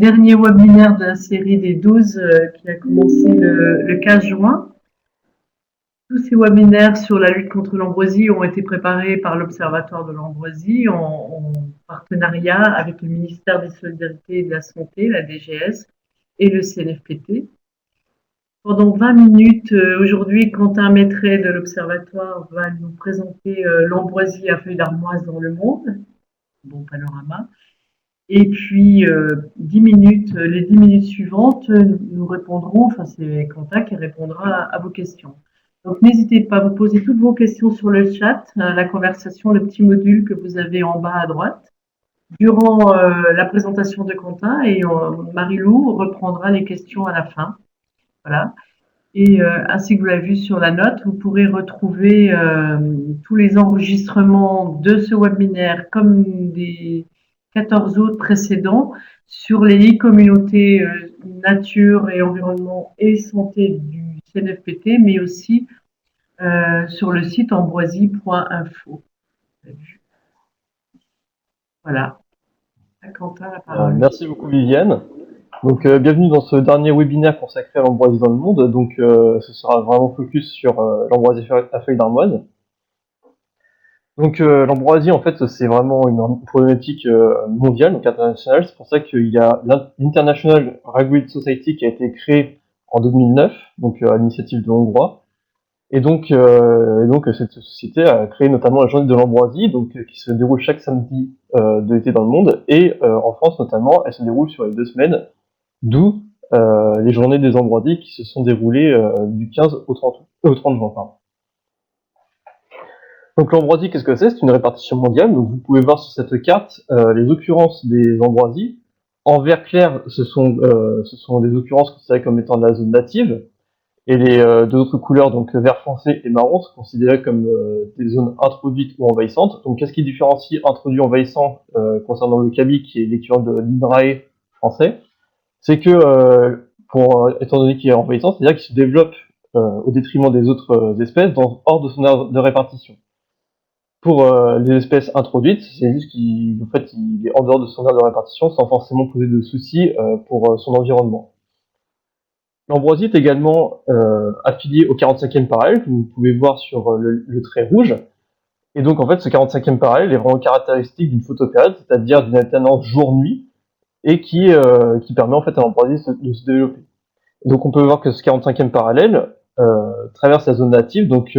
dernier webinaire de la série des 12 qui a commencé le 15 juin. Tous ces webinaires sur la lutte contre l'ambroisie ont été préparés par l'Observatoire de l'ambroisie en partenariat avec le ministère des Solidarités et de la Santé, la DGS, et le CNFPT. Pendant 20 minutes, aujourd'hui, Quentin Maîtret de l'Observatoire va nous présenter l'ambroisie à feuilles d'armoise dans le monde. Bon panorama. Et puis, 10 minutes, les 10 minutes suivantes, nous répondrons, enfin c'est Quentin qui répondra à vos questions. Donc n'hésitez pas à vous poser toutes vos questions sur le chat, la conversation, le petit module que vous avez en bas à droite, durant la présentation de Quentin, et Marie-Lou reprendra les questions à la fin. Voilà. Et ainsi que vous l'avez vu sur la note, vous pourrez retrouver tous les enregistrements de ce webinaire comme des 14 autres précédents sur les e-communautés nature et environnement et santé du CNFPT, mais aussi sur le site ambroisie.info. Voilà. À Quentin, la parole. Merci beaucoup Viviane. Donc bienvenue dans ce dernier webinaire consacré à l'ambroisie dans le monde. Donc ce sera vraiment focus sur l'ambroisie à feuilles d'armoise. Donc l'ambroisie en fait c'est vraiment une problématique mondiale, donc internationale. C'est pour ça qu'il y a l'International Ragweed Society qui a été créée en 2009, donc à l'initiative de Hongrois. Et donc cette société a créé notamment la journée de l'ambroisie, donc qui se déroule chaque samedi de l'été dans le monde, et en France notamment, elle se déroule sur les 2 semaines, d'où les journées des ambroisies qui se sont déroulées du 15 au 30 juin. Pardon. Donc l'ambroisie, qu'est-ce que c'est? C'est une répartition mondiale. Donc vous pouvez voir sur cette carte les occurrences des ambroisies. En vert clair, ce sont des occurrences considérées comme étant de la zone native. Et les deux autres couleurs, donc vert foncé et marron, sont considérées comme des zones introduites ou envahissantes. Donc qu'est-ce qui différencie introduit envahissant concernant le CABI, qui est l'équivalent de l'INRAE français? C'est que, étant donné qu'il est envahissant, c'est-à-dire qu'il se développe au détriment des autres espèces hors de son aire de répartition. Pour les espèces introduites, c'est juste qu'il est en dehors de son aire de répartition sans forcément poser de soucis pour son environnement. L'ambroisie est également affiliée au 45e parallèle, que vous pouvez voir sur le trait rouge. Et donc en fait, ce 45e parallèle est vraiment caractéristique d'une photopériode, c'est-à-dire d'une alternance jour-nuit, et qui permet en fait à l'ambroisie de se développer. Et donc on peut voir que ce 45e parallèle traverse la zone native, donc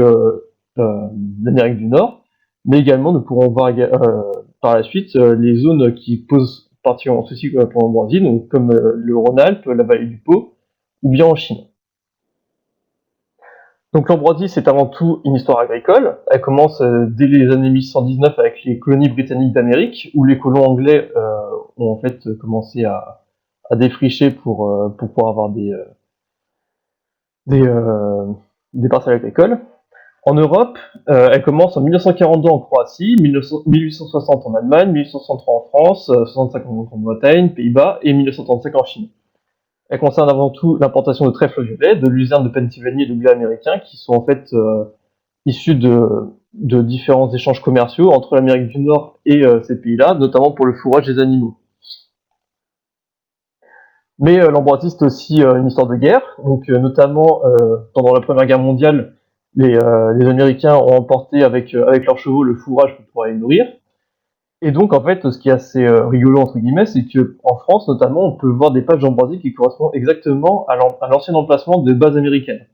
l'Amérique du Nord, mais également nous pourrons voir par la suite les zones qui posent particulièrement souci pour l'ambroisie, donc comme le Rhône-Alpes, la vallée du Pô, ou bien en Chine. Donc l'ambroisie, c'est avant tout une histoire agricole. Elle commence dès les années 1819 avec les colonies britanniques d'Amérique, où les colons anglais ont en fait commencé à défricher pour pouvoir avoir des parcelles agricoles. En Europe, elle commence en 1942 en Croatie, 1860 en Allemagne, 1863 en France, 65 en Bretagne, Pays-Bas et 1935 en Chine. Elle concerne avant tout l'importation de trèfle violet, de luzerne de Pennsylvanie et de blé américain, qui sont en fait issus de différents échanges commerciaux entre l'Amérique du Nord et ces pays-là, notamment pour le fourrage des animaux. Mais l'ambroisie, c'est aussi une histoire de guerre. Donc notamment pendant la Première Guerre mondiale, les Américains ont emporté avec leurs chevaux le fourrage pour pouvoir les nourrir. Et donc, en fait, ce qui est assez rigolo, entre guillemets, c'est qu'en France, notamment, on peut voir des pages d'ambroisie qui correspondent exactement à l'ancien emplacement de bases américaines.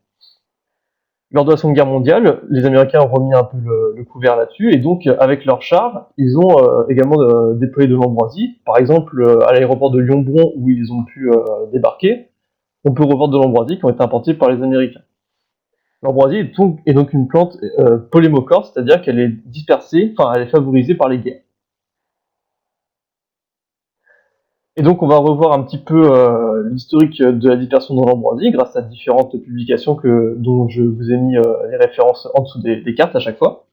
Lors de la Seconde Guerre mondiale, les Américains ont remis un peu le couvert là-dessus, et donc, avec leurs chars, ils ont également déployé de l'ambroisie. Par exemple, à l'aéroport de Lyon-Bron, où ils ont pu débarquer, on peut revoir de l'ambroisie qui ont été importées par les Américains. L'ambroisie est donc une plante polémocore, c'est-à-dire qu'elle est dispersée, enfin, elle est favorisée par les guerres. Et donc on va revoir un petit peu l'historique de la dispersion de l'ambroisie grâce à différentes publications dont je vous ai mis les références en dessous des cartes à chaque fois.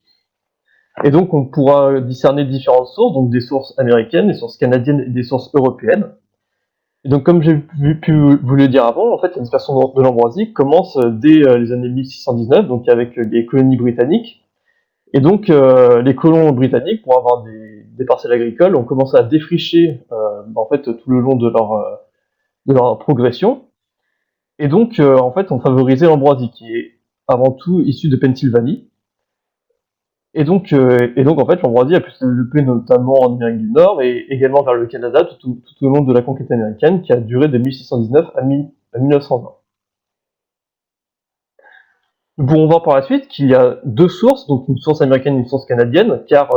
Et donc on pourra discerner différentes sources, donc des sources américaines, des sources canadiennes et des sources européennes. Et donc comme j'ai pu vous le dire avant, en fait la dispersion de l'ambroisie commence dès les années 1619, donc avec les colonies britanniques. Et donc les colons britanniques, pour avoir des parcelles agricoles, ont commencé à défricher en fait tout le long de de leur progression. Et donc, en fait, on favorisait l'ambroisie, qui est avant tout issue de Pennsylvanie. Et donc, en fait, l'ambroisie a pu se développer notamment en Amérique du Nord et également vers le Canada tout au long de la conquête américaine, qui a duré de 1619 à 1920. Nous pourrons voir par la suite qu'il y a deux sources, donc une source américaine et une source canadienne, car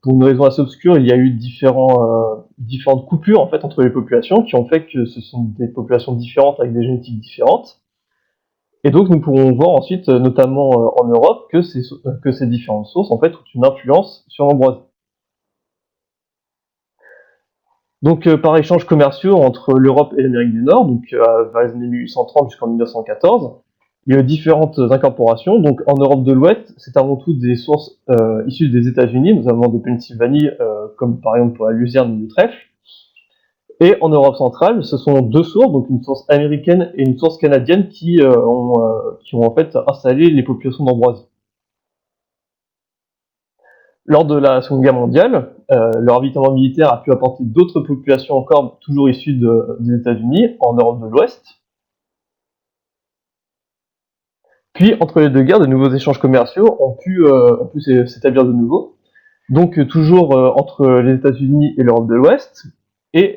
pour une raison assez obscure, il y a eu différentes coupures en fait entre les populations qui ont fait que ce sont des populations différentes avec des génétiques différentes. Et donc nous pourrons voir ensuite, notamment en Europe, que ces différentes sources en fait ont une influence sur l'ambroisie. Donc par échanges commerciaux entre l'Europe et l'Amérique du Nord, donc vers les années 1830 jusqu'en 1914, il y a eu différentes incorporations. Donc en Europe de l'Ouest, c'est avant tout des sources issues des États-Unis, notamment de Pennsylvanie, comme par exemple pour la luzerne ou le trèfle. Et en Europe centrale, ce sont deux sources, donc une source américaine et une source canadienne qui ont en fait installé les populations d'ambroisie. Lors de la Seconde Guerre mondiale, le ravitaillement militaire a pu apporter d'autres populations encore toujours issues des États-Unis en Europe de l'Ouest. Puis, entre les deux guerres, de nouveaux échanges commerciaux ont pu s'établir de nouveau. Donc, toujours entre les États-Unis et l'Europe de l'Ouest, et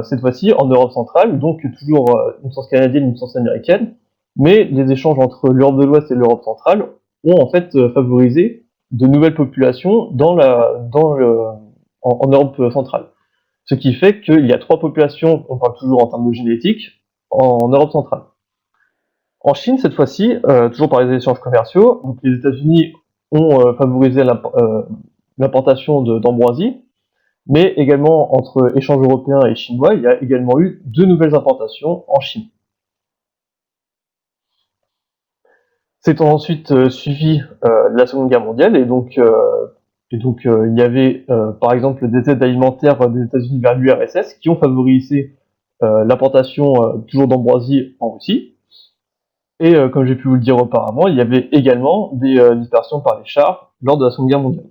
cette fois-ci en Europe centrale, donc toujours une source canadienne et une source américaine. Mais les échanges entre l'Europe de l'Ouest et l'Europe centrale ont en fait favorisé de nouvelles populations en Europe centrale. Ce qui fait qu'il y a trois populations, on parle toujours en termes de génétique, en Europe centrale. En Chine, cette fois-ci, toujours par les échanges commerciaux, donc les États-Unis ont favorisé l'importation d'ambroisie, mais également entre échanges européens et chinois, il y a également eu deux nouvelles importations en Chine. C'est ensuite suivi la Seconde Guerre mondiale, et donc il y avait par exemple des aides alimentaires des États-Unis vers l'URSS qui ont favorisé l'importation toujours d'ambroisie en Russie. Et comme j'ai pu vous le dire auparavant, il y avait également des dispersions par les chars lors de la Seconde Guerre mondiale.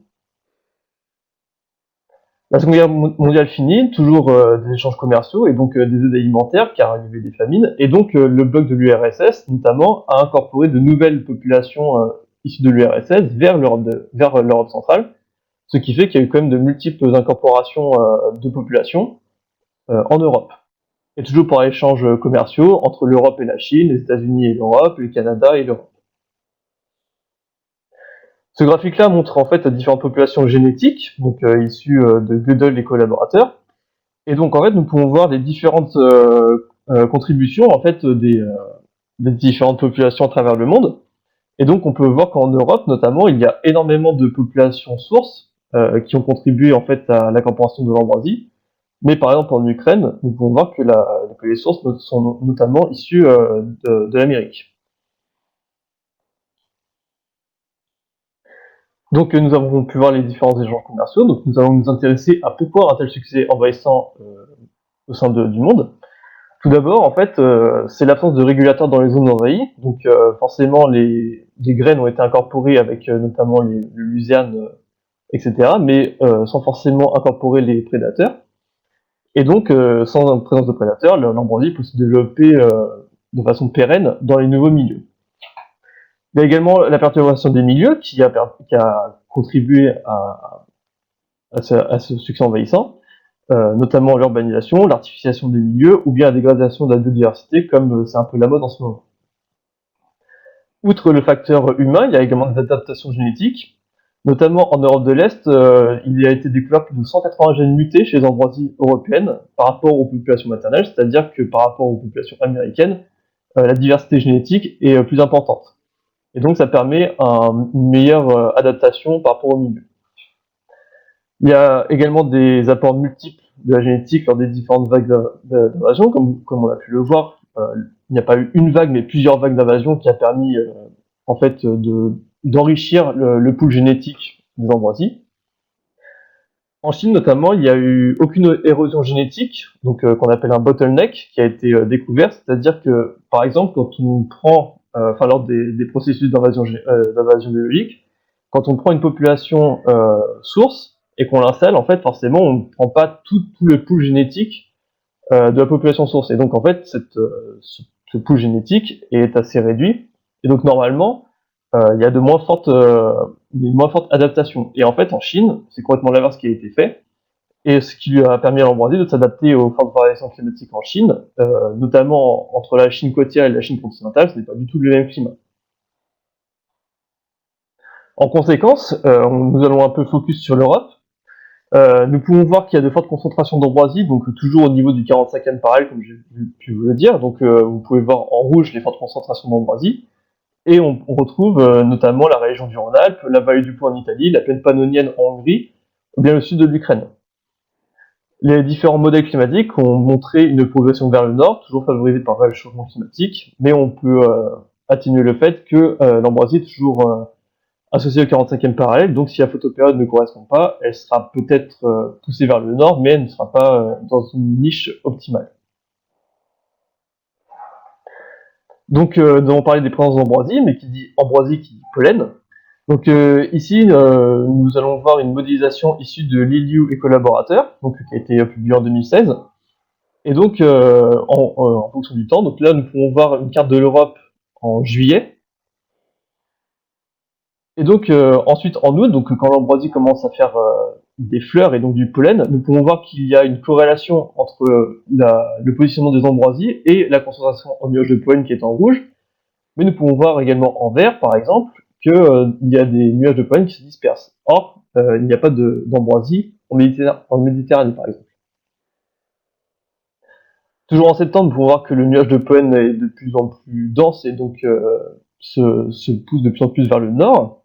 La Seconde Guerre mondiale finie, toujours des échanges commerciaux et donc des aides alimentaires car il y avait des famines. Et donc le bloc de l'URSS notamment a incorporé de nouvelles populations issues de l'URSS vers l'Europe centrale, ce qui fait qu'il y a eu quand même de multiples incorporations de populations en Europe. Et toujours par échanges commerciaux entre l'Europe et la Chine, les États-Unis et l'Europe, le Canada et l'Europe. Ce graphique-là montre en fait différentes populations génétiques, donc issues de Gödel et collaborateurs. Et donc en fait, nous pouvons voir les différentes contributions en fait des différentes populations à travers le monde. Et donc on peut voir qu'en Europe, notamment, il y a énormément de populations sources qui ont contribué en fait à l'incorporation de l'ambroisie. Mais par exemple en Ukraine, nous pouvons voir que les sources sont notamment issues de l'Amérique. Donc nous avons pu voir les différents échanges commerciaux, donc nous allons nous intéresser à pourquoi un tel succès envahissant au sein du monde. Tout d'abord, en fait, c'est l'absence de régulateurs dans les zones envahies, donc forcément les graines ont été incorporées avec notamment les luzernes, etc., mais sans forcément incorporer les prédateurs. Et donc, sans présence de prédateurs, l'ambroisie peut se développer de façon pérenne dans les nouveaux milieux. Il y a également la perturbation des milieux qui a contribué à ce succès envahissant, notamment l'urbanisation, l'artificialisation des milieux ou bien la dégradation de la biodiversité, comme c'est un peu la mode en ce moment. Outre le facteur humain, il y a également des adaptations génétiques, notamment en Europe de l'Est, il a été découvert plus de 180 gènes mutés chez les ambroisies européennes par rapport aux populations maternelles, c'est-à-dire que par rapport aux populations américaines, la diversité génétique est plus importante. Et donc ça permet une meilleure adaptation par rapport au milieu. Il y a également des apports multiples de la génétique lors des différentes vagues d'invasion, comme on a pu le voir. Il n'y a pas eu une vague, mais plusieurs vagues d'invasion qui a permis en fait d'enrichir le pool génétique des ambroisies. En Chine notamment, il n'y a eu aucune érosion génétique, donc qu'on appelle un bottleneck, qui a été découvert, c'est-à-dire que par exemple quand on prend lors des processus d'invasion biologique, quand on prend une population source et qu'on l'installe, en fait, forcément, on ne prend pas tout le pool génétique de la population source. Et donc en fait, ce pool génétique est assez réduit. Et donc normalement, il y a une moins forte adaptation. Et en fait, en Chine, c'est complètement l'inverse qui a été fait. Et ce qui lui a permis à l'ambroisie de s'adapter aux fortes variations climatiques en Chine, notamment entre la Chine côtière et la Chine continentale, ce n'est pas du tout le même climat. En conséquence, nous allons un peu focus sur l'Europe. Nous pouvons voir qu'il y a de fortes concentrations d'ambroisie, donc toujours au niveau du 45e parallèle, comme j'ai pu vous le dire. Donc vous pouvez voir en rouge les fortes concentrations d'ambroisie. Et on retrouve notamment la région du Rhône-Alpes, la vallée du Pô en Italie, la plaine pannonienne en Hongrie, ou bien le sud de l'Ukraine. Les différents modèles climatiques ont montré une progression vers le nord, toujours favorisée par le changement climatique, mais on peut atténuer le fait que l'ambroisie est toujours associée au 45e parallèle, donc si la photopériode ne correspond pas, elle sera peut-être poussée vers le nord, mais elle ne sera pas dans une niche optimale. Donc nous avons parlé des présences d'ambroisie, mais qui dit ambroisie qui dit pollen. Donc ici, nous allons voir une modélisation issue de Liliou et collaborateurs, donc qui a été publiée en 2016. Et donc, en fonction du temps, donc là, nous pouvons voir une carte de l'Europe en juillet. Et donc, ensuite, en août, donc quand l'ambroisie commence à faire des fleurs et donc du pollen, nous pouvons voir qu'il y a une corrélation entre le positionnement des ambroisies et la concentration en nuages de pollen qui est en rouge. Mais nous pouvons voir également en vert, par exemple, qu'il y a des nuages de pollen qui se dispersent. Or, il n'y a pas d'ambroisie en Méditerranée, par exemple. Toujours en septembre, nous pouvons voir que le nuage de pollen est de plus en plus dense et donc se pousse de plus en plus vers le nord.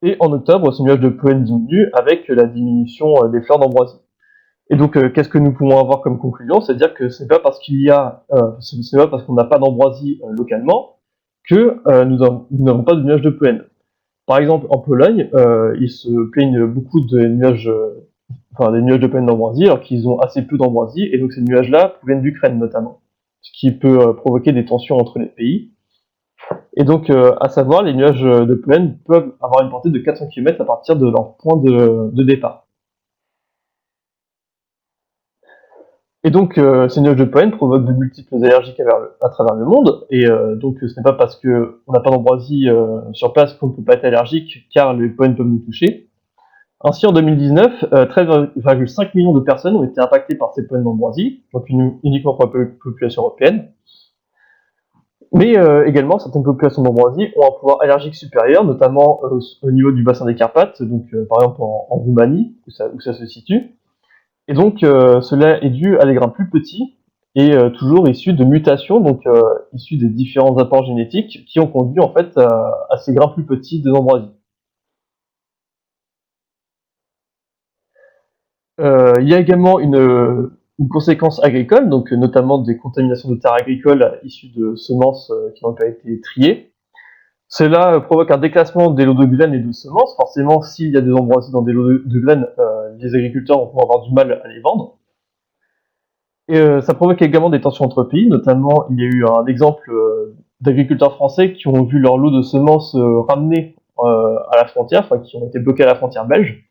Et en octobre, ce nuage de pollen diminue avec la diminution des fleurs d'ambroisie. Et donc, qu'est-ce que nous pouvons avoir comme conclusion? C'est-à-dire que ce n'est pas parce qu'on n'a pas d'ambroisie localement que nous n'avons pas de nuages de pollen. Par exemple, en Pologne, ils se plaignent beaucoup des nuages de pollen d'ambroisie, alors qu'ils ont assez peu d'ambroisie, et donc ces nuages-là proviennent d'Ukraine notamment, ce qui peut provoquer des tensions entre les pays. Et donc, à savoir, les nuages de pollen peuvent avoir une portée de 400 km à partir de leur point de départ. Et donc, ces nuages de pollen provoquent de multiples allergies à travers le monde, et donc ce n'est pas parce qu'on n'a pas d'ambroisie sur place qu'on ne peut pas être allergique, car les pollens peuvent nous toucher. Ainsi, en 2019, 13,5 millions de personnes ont été impactées par ces pollens d'ambroisie, donc uniquement pour la population européenne. Mais également, certaines populations d'ambroisie ont un pouvoir allergique supérieur, notamment au niveau du bassin des Carpates, donc par exemple en Roumanie, où ça se situe. Et donc, cela est dû à des grains plus petits et toujours issus de mutations, donc issus des différents apports génétiques qui ont conduit en fait à ces grains plus petits des ambroisies. Il y a également une conséquence agricole, donc notamment des contaminations de terres agricoles issues de semences qui n'ont pas été triées. Cela provoque un déclassement des lots de graines et de semences. Forcément, s'il y a des ambroisies dans des lots de graines, les agriculteurs vont avoir du mal à les vendre. Et ça provoque également des tensions entre pays, notamment il y a eu un exemple d'agriculteurs français qui ont vu leur lot de semences ramenés à la frontière, enfin qui ont été bloqués à la frontière belge.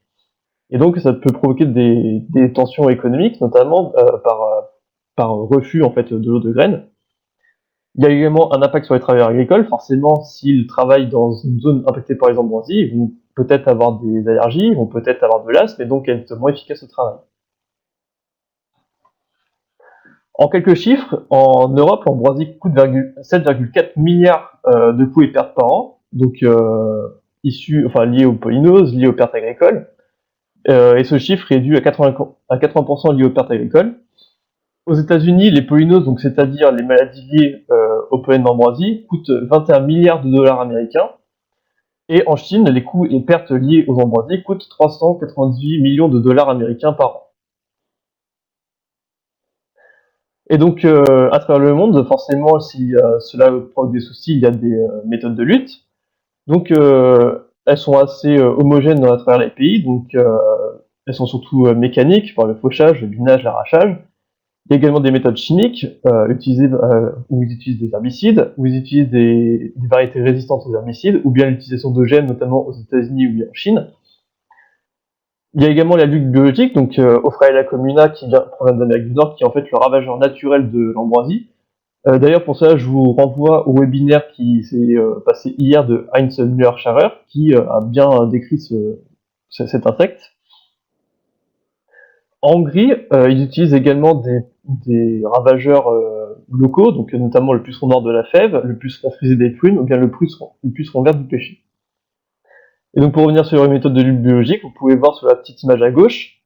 Et donc ça peut provoquer des tensions économiques, notamment par refus en fait de l'eau de graines. Il y a également un impact sur les travailleurs agricoles. Forcément, s'ils travaillent dans une zone impactée par les ambroisies, ils vont peut-être avoir des allergies, ils vont peut-être avoir de l'asthme, et donc être moins efficaces au travail. En quelques chiffres, en Europe, l'ambroisie coûte 7,4 milliards de coûts et pertes par an, donc liés aux pollinoses, liés aux pertes agricoles. Et ce chiffre est dû à 80% lié aux pertes agricoles. Aux États-Unis, les pollinoses, donc c'est-à-dire les maladies liées au pollen d'ambroisie, coûtent 21 milliards de dollars américains. Et en Chine, les coûts et pertes liés aux ambroisies coûtent 398 millions de dollars américains par an. Et donc, à travers le monde, forcément, si cela provoque des soucis, il y a des méthodes de lutte. Donc, elles sont assez homogènes à travers les pays. Donc, elles sont surtout mécaniques, par le fauchage, le binage, l'arrachage. Il y a également des méthodes chimiques où ils utilisent des herbicides, où ils utilisent des variétés résistantes aux herbicides, ou bien l'utilisation de gènes, notamment aux États-Unis ou bien en Chine. Il y a également la lutte biologique, donc Ophryalia comuna qui provient d'Amérique du Nord, qui est en fait le ravageur naturel de l'ambroisie. D'ailleurs, pour ça, je vous renvoie au webinaire qui s'est passé hier de Heinz Müller-Scharer, qui a bien décrit cet insecte. En Hongrie, ils utilisent également des ravageurs locaux, donc notamment le puceron noir de la fève, le puceron frisé des prunes, ou bien le puceron vert du pêcher. Et donc pour revenir sur les méthodes de lutte biologique, vous pouvez voir sur la petite image à gauche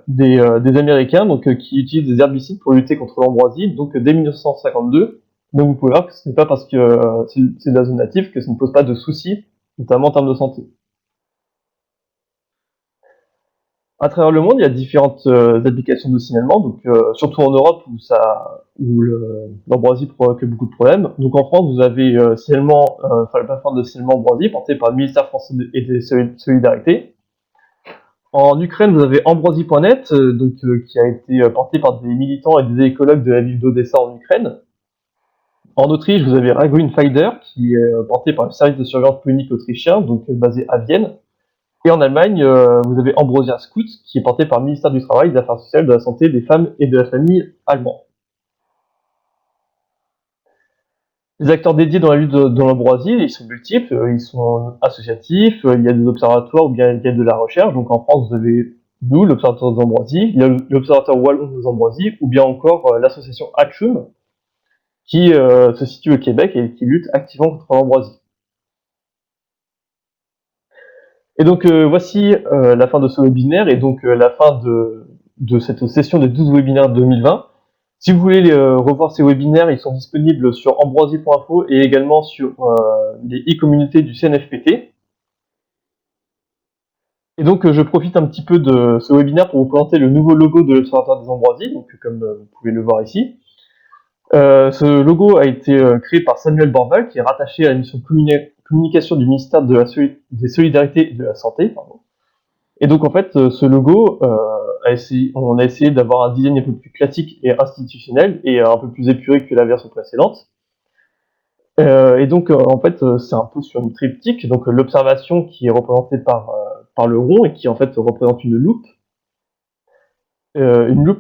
des Américains qui utilisent des herbicides pour lutter contre l'ambroisie, donc dès 1952. Donc vous pouvez voir que ce n'est pas parce que c'est de la zone native que ça ne pose pas de soucis, notamment en termes de santé. À travers le monde, il y a différentes applications de signalement, donc surtout en Europe où l'ambroisie provoque beaucoup de problèmes. Donc en France, vous avez la plateforme de signalement ambroisie portée par le ministère français et des Solidarités. En Ukraine, vous avez ambroisie.net, qui a été porté par des militants et des écologues de la ville d'Odessa en Ukraine. En Autriche, vous avez Raguin Finder, qui est porté par le service de surveillance clinique autrichien, basé à Vienne. Et en Allemagne, vous avez Ambrosia Scout, qui est porté par le ministère du Travail, des Affaires sociales, de la Santé, des Femmes et de la Famille allemand. Les acteurs dédiés dans la lutte de l'ambroisie, ils sont multiples, ils sont associatifs, il y a des observatoires ou bien il y a de la recherche. Donc en France, vous avez nous, l'Observatoire des ambroisies, il y a l'Observatoire wallon des ambroisies, ou bien encore l'association Hatchum, qui se situe au Québec et qui lutte activement contre l'ambroisie. Et donc voici la fin de ce webinaire et donc la fin de cette session des 12 webinaires 2020. Si vous voulez revoir ces webinaires, ils sont disponibles sur ambroisie.info et également sur les e-communautés du CNFPT. Et donc je profite un petit peu de ce webinaire pour vous présenter le nouveau logo de l'Observatoire des ambroisies, donc comme vous pouvez le voir ici. Ce logo a été créé par Samuel Borval, qui est rattaché à la mission communication du ministère des Solidarités et de la Santé. Pardon. Et donc en fait, ce logo, on a essayé d'avoir un design un peu plus classique et institutionnel et un peu plus épuré que la version précédente. Et donc en fait, c'est un peu sur une triptyque, donc l'observation qui est représentée par le rond et qui en fait représente une loupe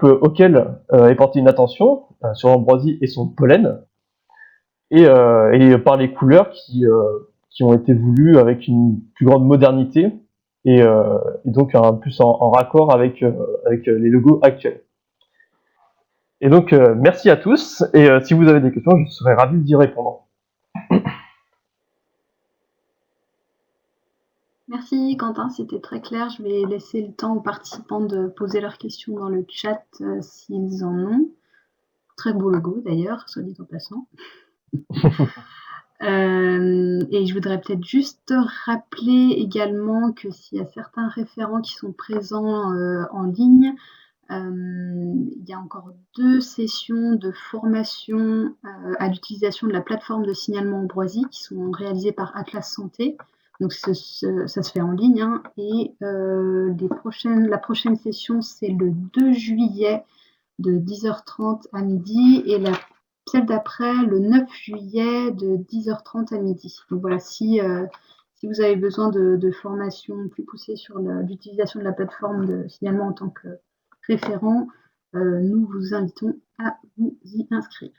auquel est portée une attention sur l'ambroisie et son pollen, et par les couleurs qui ont été voulues avec une plus grande modernité et donc plus en raccord avec les logos actuels. Et donc merci à tous, et si vous avez des questions, je serais ravi d'y répondre. Merci Quentin, c'était très clair. Je vais laisser le temps aux participants de poser leurs questions dans le chat s'ils en ont. Très beau logo d'ailleurs, soit dit en passant. Et je voudrais peut-être juste rappeler également que s'il y a certains référents qui sont présents en ligne, il y a encore 2 sessions de formation à l'utilisation de la plateforme de signalement ambroisie qui sont réalisées par Atlas Santé. Donc ça se fait en ligne, hein, et la prochaine session c'est le 2 juillet de 10h30 à midi et celle d'après le 9 juillet de 10h30 à midi. Donc voilà, si vous avez besoin de formation plus poussée sur l'utilisation de la plateforme de signalement en tant que référent, nous vous invitons à vous y inscrire.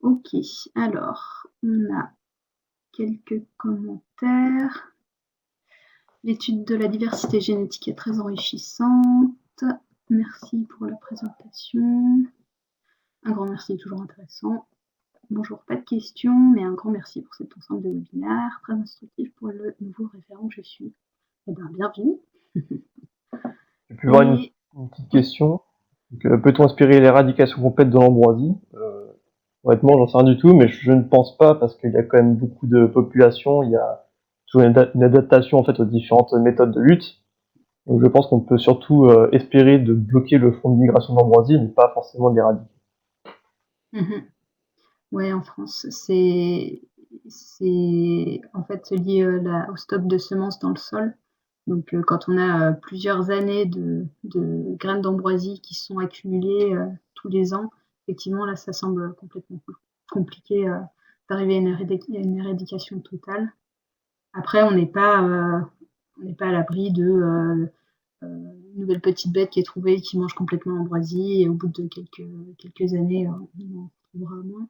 Ok, alors on a quelques commentaires. L'étude de la diversité génétique est très enrichissante. Merci pour la présentation. Un grand merci, toujours intéressant. Bonjour, pas de questions, mais un grand merci pour cet ensemble de webinaires, très instructif pour le nouveau référent que je suis. Eh bien, bienvenue. Je peux avoir une petite question. Peut-on inspirer l'éradication complète de l'ambroisie? Honnêtement, j'en sais rien du tout, mais je ne pense pas, parce qu'il y a quand même beaucoup de populations, il y a toujours une adaptation en fait aux différentes méthodes de lutte. Donc je pense qu'on peut surtout espérer de bloquer le front de migration d'ambroisie, mais pas forcément de l'éradiquer. Ouais, en France, c'est en fait lié au stock de semences dans le sol. Donc quand on a plusieurs années de graines d'ambroisie qui sont accumulées tous les ans, effectivement là ça semble complètement compliqué d'arriver à une éradication totale. Après on n'est pas on n'est pas à l'abri de une nouvelle petite bête qui est trouvée, qui mange complètement l'ambroisie, et au bout de quelques années, on en trouvera moins.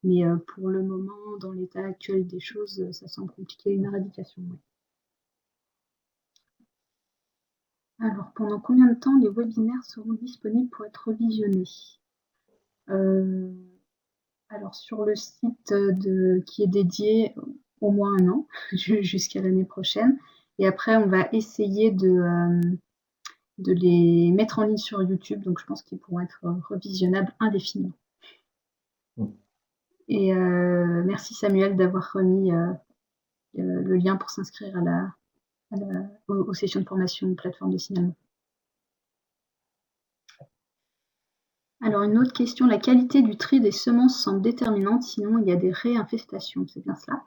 Mais pour le moment, dans l'état actuel des choses, ça semble compliqué une éradication. Ouais. Alors, pendant combien de temps les webinaires seront disponibles pour être revisionnés? Alors, sur le site qui est dédié, au moins 1 an, jusqu'à l'année prochaine. Et après, on va essayer de les mettre en ligne sur YouTube. Donc, je pense qu'ils pourront être revisionnables indéfiniment. Et merci Samuel d'avoir remis le lien pour s'inscrire aux sessions de formation plateforme de signalement. Alors, une autre question, la qualité du tri des semences semble déterminante, sinon il y a des réinfestations, c'est bien cela?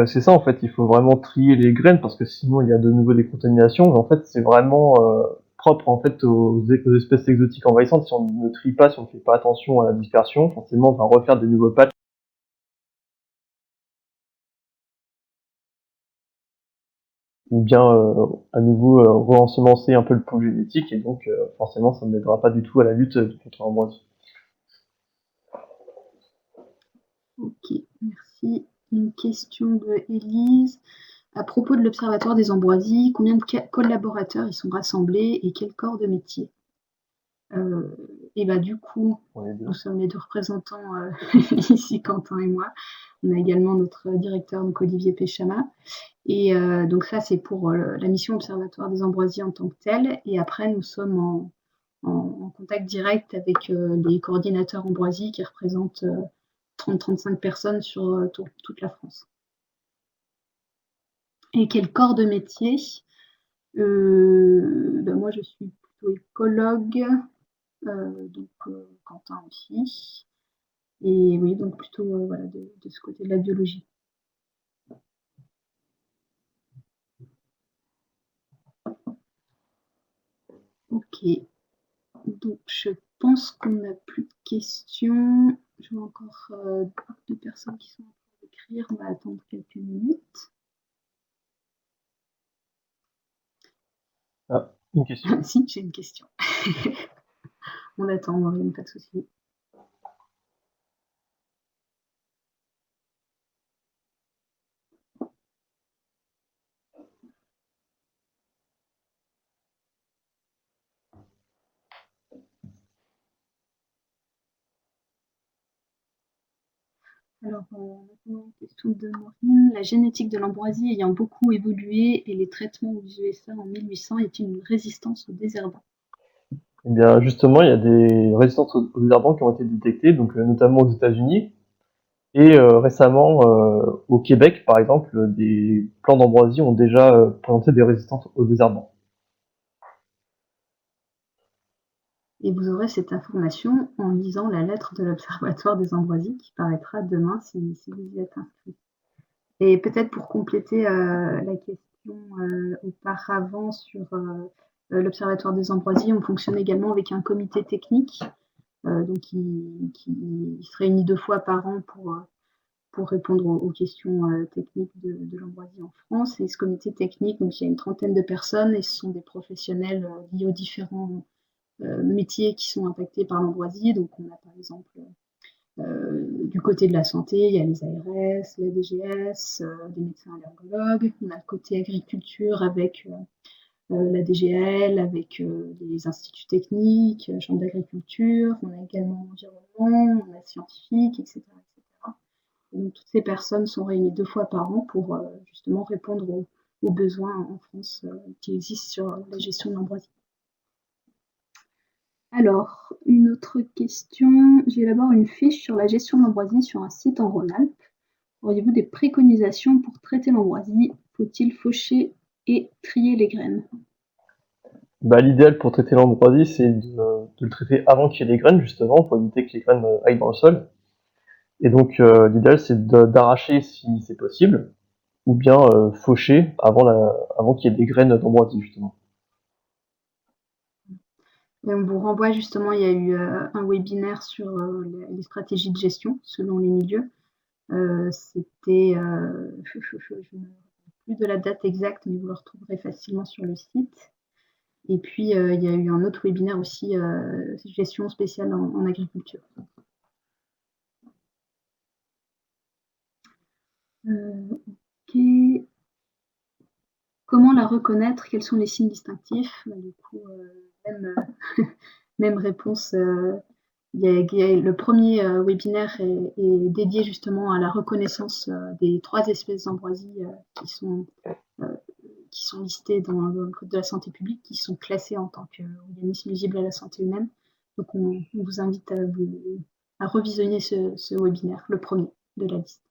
C'est ça, en fait, il faut vraiment trier les graines parce que sinon il y a de nouveau des contaminations. Mais en fait, c'est vraiment propre en fait aux espèces exotiques envahissantes. Si on ne trie pas, si on ne fait pas attention à la dispersion, forcément on va refaire des nouveaux patchs. Ou bien à nouveau re-ensemencer un peu le pool génétique, et donc forcément ça n'aidera pas du tout à la lutte contre l'ambroisie. Ok, merci. Une question de Élise. À propos de l'Observatoire des ambroisies, combien de collaborateurs y sont rassemblés et quel corps de métier? Et bah du coup, nous sommes les deux représentants ici, Quentin et moi. On a également notre directeur, donc Olivier Péchama. Et donc ça, c'est pour la mission Observatoire des ambroisies en tant que telle. Et après, nous sommes en contact direct avec les coordinateurs ambroisie qui représentent 30-35 personnes sur toute la France. Et quel corps de métier? Moi, je suis plutôt écologue, donc Quentin aussi. Et oui, donc plutôt voilà, de ce côté de la biologie. Ok, donc je pense qu'on n'a plus de questions. Je vois encore 2 personnes qui sont en train d'écrire. On va attendre quelques minutes. Ah, une question. Si, j'ai une question. On attend, Maureen, pas de souci. Alors, maintenant, question de Maureen. La génétique de l'ambroisie ayant beaucoup évolué et les traitements aux USA en 1800 est-il une résistance aux désherbants? Eh bien, justement, il y a des résistances aux désherbants qui ont été détectées, donc notamment aux États-Unis et récemment au Québec, par exemple, des plants d'ambroisie ont déjà présenté des résistances aux désherbants. Et vous aurez cette information en lisant la lettre de l'Observatoire des ambroisies qui paraîtra demain si vous y êtes inscrit. Et peut-être pour compléter la question auparavant sur l'Observatoire des ambroisies, on fonctionne également avec un comité technique donc qui se réunit 2 fois par an pour répondre aux questions techniques de l'ambroisie en France. Et ce comité technique, donc il y a une trentaine de personnes et ce sont des professionnels liés aux différents métiers qui sont impactés par l'ambroisie. Donc on a par exemple du côté de la santé, il y a les ARS, la DGS, des médecins allergologues. On a le côté agriculture avec la DGL, avec les instituts techniques, chambre d'agriculture. On a également l'environnement, on a scientifique, etc. Et donc toutes ces personnes sont réunies 2 fois par an pour justement répondre aux besoins en France qui existent sur la gestion de l'ambroisie. Alors, une autre question. J'élabore une fiche sur la gestion de l'ambroisie sur un site en Rhône-Alpes. Auriez-vous des préconisations pour traiter l'ambroisie? Faut-il faucher et trier les graines? Bah, l'idéal pour traiter l'ambroisie, c'est de le traiter avant qu'il y ait des graines, justement, pour éviter que les graines aillent dans le sol. Et donc, l'idéal, c'est d'arracher si c'est possible, ou bien faucher avant qu'il y ait des graines d'ambroisie, justement. Et on vous renvoie justement, il y a eu un webinaire sur les stratégies de gestion selon les milieux. C'était, je me rappelle plus de la date exacte, mais vous le retrouverez facilement sur le site. Et puis, il y a eu un autre webinaire aussi, gestion spéciale en agriculture. Ok. Comment la reconnaître? Quels sont les signes distinctifs? Du coup, même réponse. Le premier webinaire est dédié justement à la reconnaissance des 3 espèces d'ambroisie qui sont listées dans le Code de la santé publique, qui sont classées en tant qu'organismes nuisibles à la santé humaine. Donc on vous invite à revisionner ce webinaire, le premier de la liste.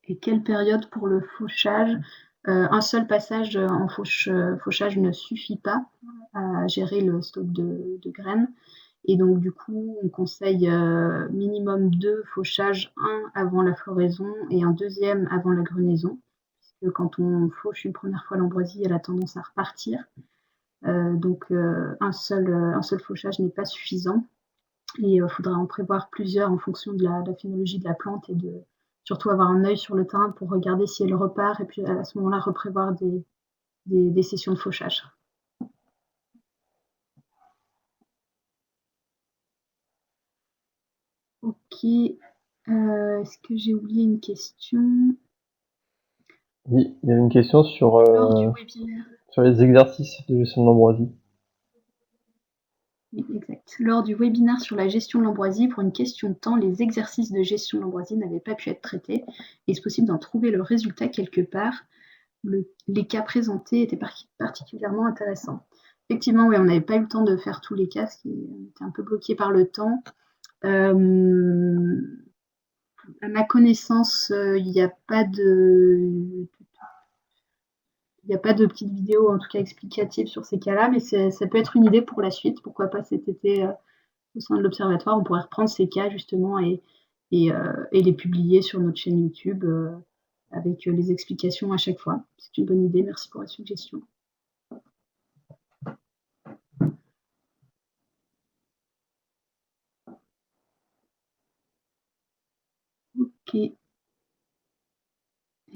Et quelle période pour le fauchage? Un seul passage en fauchage ne suffit pas à gérer le stock de graines. Et donc, du coup, on conseille minimum 2 fauchages, un avant la floraison et un deuxième avant la grenaison. Parce que quand on fauche une première fois l'ambroisie, elle a tendance à repartir. Donc, un seul fauchage n'est pas suffisant. Et il faudra en prévoir plusieurs en fonction de la phénologie de la plante et surtout avoir un œil sur le terrain pour regarder si elle repart et puis à ce moment-là reprévoir des sessions de fauchage. Ok. Est-ce que j'ai oublié une question? Oui, il y avait une question sur les exercices de gestion de l'ambroisie. Oui, exact. Lors du webinaire sur la gestion de l'ambroisie, pour une question de temps, les exercices de gestion de l'ambroisie n'avaient pas pu être traités. Est-ce possible d'en trouver le résultat quelque part? Les cas présentés étaient particulièrement intéressants. Effectivement, oui, on n'avait pas eu le temps de faire tous les cas, ce qui était un peu bloqué par le temps. À ma connaissance, il n'y a pas de petite vidéo, en tout cas explicative sur ces cas-là, mais ça peut être une idée pour la suite. Pourquoi pas cet été, au sein de l'Observatoire, on pourrait reprendre ces cas justement et les publier sur notre chaîne YouTube avec les explications à chaque fois. C'est une bonne idée, merci pour la suggestion. Ok. Eh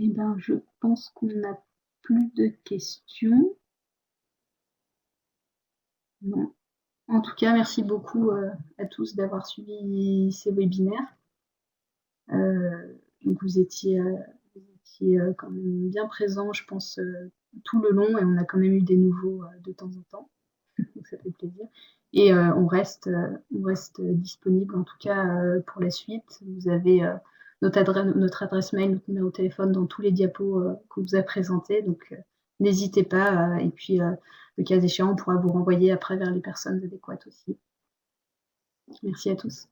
ben, je pense qu'on n'a plus de questions. Non. En tout cas, merci beaucoup à tous d'avoir suivi ces webinaires. Donc vous étiez quand même bien présents, je pense, tout le long, et on a quand même eu des nouveaux de temps en temps. Donc ça fait plaisir. Et on reste disponible, en tout cas pour la suite. Vous avez notre adresse mail, notre numéro de téléphone dans tous les diapos qu'on vous a présentés. Donc n'hésitez pas. Et puis, le cas échéant, on pourra vous renvoyer après vers les personnes adéquates aussi. Merci à tous.